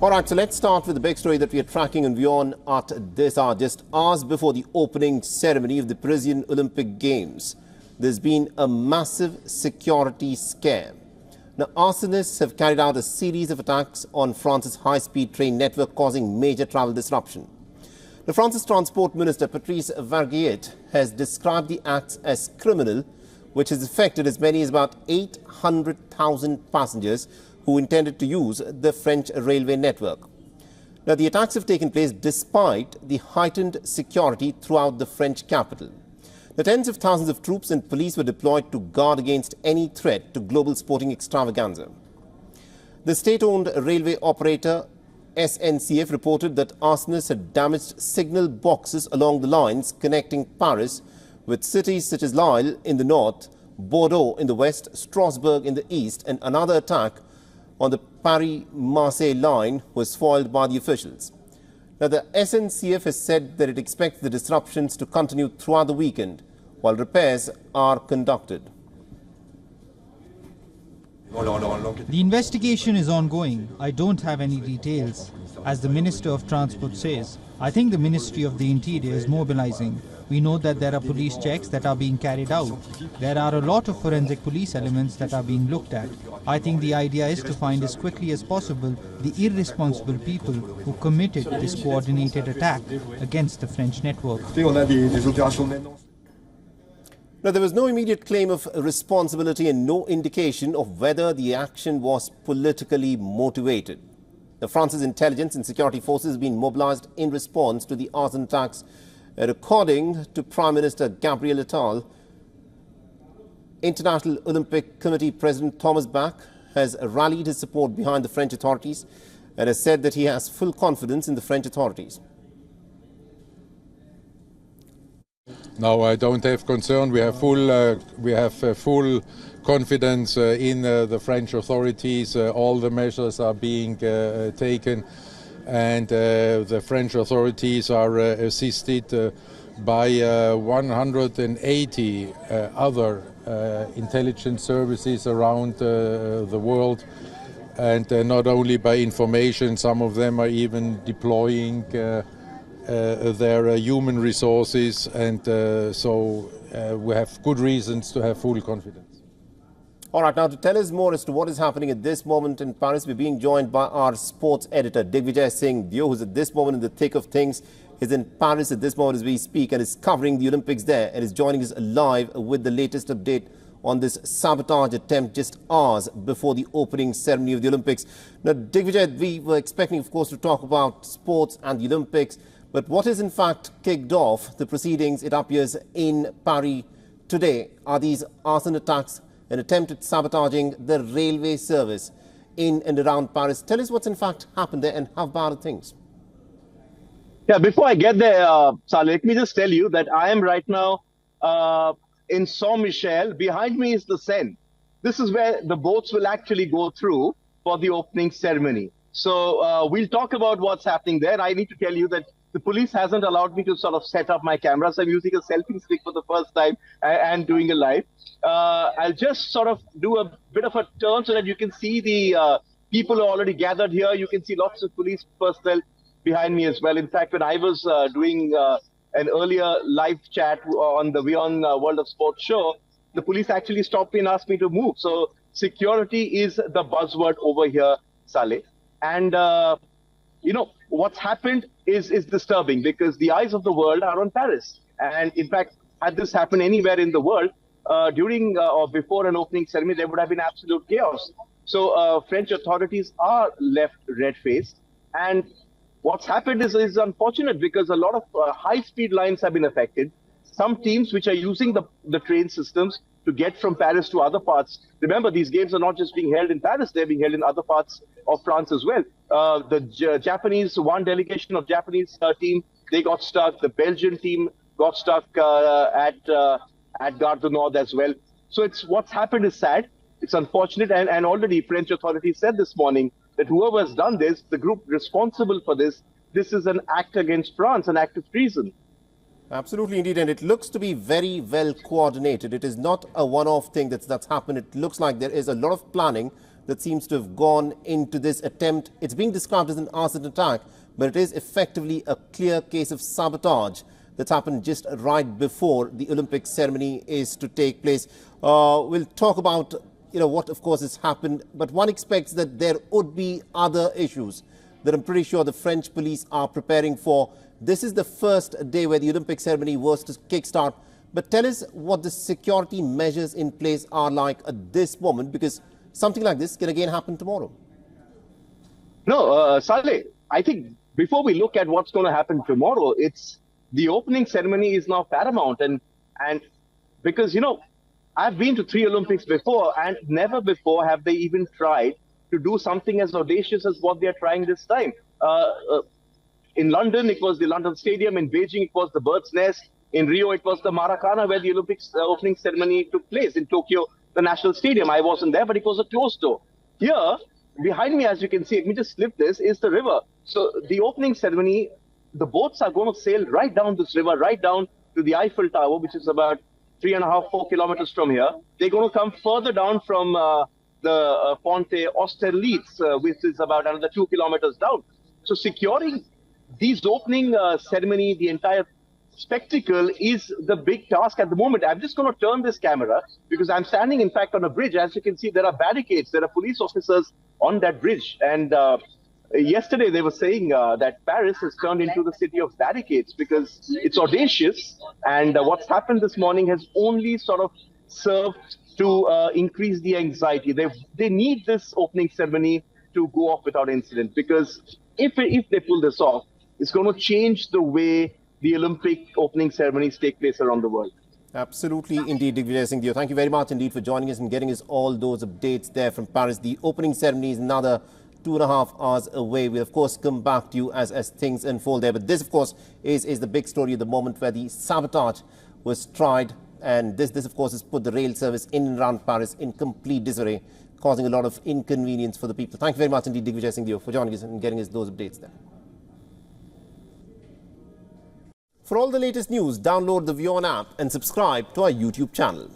All right, so let's start with the big story that we are tracking on WION at this hour. Just hours before the opening ceremony of the Parisian Olympic Games, there's been a massive security scare. Now, arsonists have carried out a series of attacks on France's high-speed train network, causing major travel disruption. The France's Transport Minister, Patrice Vergriet, has described the acts as criminal, which has affected as many as about 800,000 passengers who intended to use the French railway network. Now, the attacks have taken place despite the heightened security throughout the French capital. The tens of thousands of troops and police were deployed to guard against any threat to global sporting extravaganza. The state-owned railway operator SNCF reported that arsonists had damaged signal boxes along the lines connecting Paris with cities such as Lille in the north, Bordeaux in the west, Strasbourg in the east, and another attack on the Paris-Marseille line was foiled by the officials. Now, the SNCF has said that it expects the disruptions to continue throughout the weekend while repairs are conducted. The investigation is ongoing. I don't have any details. As the Minister of Transport says, I think the Ministry of the Interior is mobilizing. We know that there are police checks that are being carried out. There are a lot of forensic police elements that are being looked at. I think the idea is to find as quickly as possible the irresponsible people who committed this coordinated attack against the French network. Now, there was no immediate claim of responsibility and no indication of whether the action was politically motivated. The France's intelligence and security forces have been mobilized in response to the arson attacks. According to Prime Minister Gabriel Attal, International Olympic Committee President Thomas Bach has rallied his support behind the French authorities and has said that he has full confidence in the French authorities. No, I don't have concern. We have full confidence in the French authorities. All the measures are being taken, and the French authorities are assisted by 180 other intelligence services around the world, and not only by information. Some of them are even deploying their human resources, and so we have good reasons to have full confidence. All right, now to tell us more as to what is happening at this moment in Paris, we're being joined by our sports editor, Digvijay Singh, who's at this moment in the thick of things, is in Paris at this moment as we speak and is covering the Olympics there and is joining us live with the latest update on this sabotage attempt just hours before the opening ceremony of the Olympics. Now, Digvijay, we were expecting, of course, to talk about sports and the Olympics, but what has in fact kicked off the proceedings, it appears, in Paris today are these arson attacks, an attempt at sabotaging the railway service in and around Paris. Tell us what's in fact happened there and how bad are things? Yeah, before I get there, Saleh, let me just tell you that I am right now in Saint-Michel. Behind me is the Seine. This is where the boats will actually go through for the opening ceremony. So we'll talk about what's happening there. I need to tell you that the police hasn't allowed me to sort of set up my cameras. I'm using a selfie stick for the first time and doing a live. I'll just sort of do a bit of a turn so that you can see the people who are already gathered here. You can see lots of police personnel behind me as well. In fact, when I was doing an earlier live chat on the WION World of Sport show, the police actually stopped me and asked me to move. So security is the buzzword over here, Saleh. And, you know, what's happened is disturbing because the eyes of the world are on Paris. And in fact, had this happened anywhere in the world, during or before an opening ceremony, there would have been absolute chaos. So French authorities are left red-faced. And what's happened is unfortunate because a lot of high-speed lines have been affected. Some teams which are using the train systems to get from Paris to other parts. Remember, these games are not just being held in Paris, they're being held in other parts of France as well. The Japanese, one delegation of Japanese team, they got stuck. The Belgian team got stuck at Gare du Nord as well. So what's happened is sad. It's unfortunate. And already French authorities said this morning that whoever has done this, the group responsible for this is an act against France, an act of treason. Absolutely, indeed. And it looks to be very well coordinated. It is not a one-off thing that's happened. It looks like there is a lot of planning that seems to have gone into this attempt. It's being described as an arson attack, but it is effectively a clear case of sabotage that's happened just right before the Olympic ceremony is to take place. We'll talk about what, of course, has happened, but one expects that there would be other issues that I'm pretty sure the French police are preparing for. This is the first day where the Olympic ceremony was to kickstart. But tell us what the security measures in place are like at this moment, because something like this can again happen tomorrow. No, Saleh, I think before we look at what's going to happen tomorrow, it's the opening ceremony is now paramount. And because, I've been to 3 Olympics before, and never before have they even tried to do something as audacious as what they're trying this time. In London, it was the London Stadium. In Beijing, it was the Bird's Nest. In Rio, it was the Maracana, where the Olympics opening ceremony took place. In Tokyo, the National Stadium. I wasn't there, but it was a closed door. Here, behind me, as you can see, let me just flip this, is the river. So the opening ceremony, the boats are going to sail right down this river, right down to the Eiffel Tower, which is about 3.5–4 kilometers from here. They're going to come further down from the Ponte Austerlitz, which is about another 2 kilometers down. So securing these opening ceremony, the entire spectacle is the big task at the moment. I'm just going to turn this camera because I'm standing, in fact, on a bridge. As you can see, there are barricades. There are police officers on that bridge. And yesterday they were saying that Paris has turned into the city of barricades because it's audacious. And what's happened this morning has only sort of served to increase the anxiety. They need this opening ceremony to go off without incident, because if they pull this off, it's going to change the way the Olympic opening ceremonies take place around the world. Absolutely, indeed, Digvijay Singh. Thank you very much indeed for joining us and getting us all those updates there from Paris. The opening ceremony is another 2.5 hours away. We'll, of course, come back to you as things unfold there. But this, of course, is the big story at the moment, where the sabotage was tried. And this, of course, has put the rail service in and around Paris in complete disarray, causing a lot of inconvenience for the people. Thank you very much indeed, Digvijay Singh, for joining us and getting us those updates there. For all the latest news, download the WION app and subscribe to our YouTube channel.